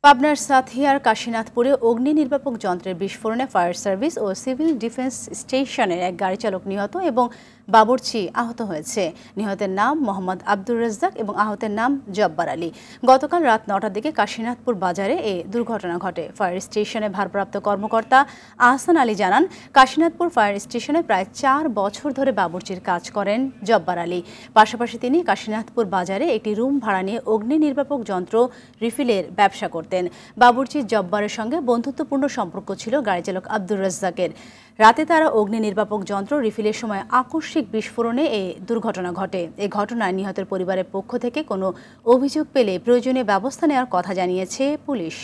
পাবনার সাঁথিয়ার কাশীনাথপুরে অগ্নি নির্বাপক যন্ত্রের বিস্ফোরণে ফায়ার সার্ভিস ও সিভিল ডিফেন্স স্টেশনের এক গাড়ি চালক নিহত এবং বাবুর্চি আহত হয়েছে। নিহতের নাম মোহাম্মদ আব্দুর রাজ্জাক এবং আহতের নাম জব্বার আলী। গতকাল রাত ৯টার দিকে কাশীনাথপুর বাজারে এ দুর্ঘটনা ঘটে। ফায়ার স্টেশনে ভারপ্রাপ্ত কর্মকর্তা আহসান আলী জানান, কাশীনাথপুর ফায়ার স্টেশনে প্রায় ৪ বছর ধরে বাবুর্চির কাজ করেন জব্বার আলী। পাশাপাশি তিনি কাশীনাথপুর বাজারে একটি রুম ভাড়া নিয়ে অগ্নি নির্বাপক যন্ত্র রিফিলের ব্যবসা করতেন। বাবুর্চি জব্বারের সঙ্গে বন্ধুত্বপূর্ণ সম্পর্ক ছিল গাড়ি চালক আব্দুর রাজ্জাকের। রাতে তারা অগ্নি নির্বাপক যন্ত্র রিফিলের সময় আকস্মিক বিস্ফোরণে এই দুর্ঘটনা ঘটে। এই ঘটনায় নিহতের পরিবারের পক্ষ থেকে কোনো অভিযোগ পেলে প্রয়োজনীয় ব্যবস্থা নেওয়ার কথা জানিয়েছে পুলিশ।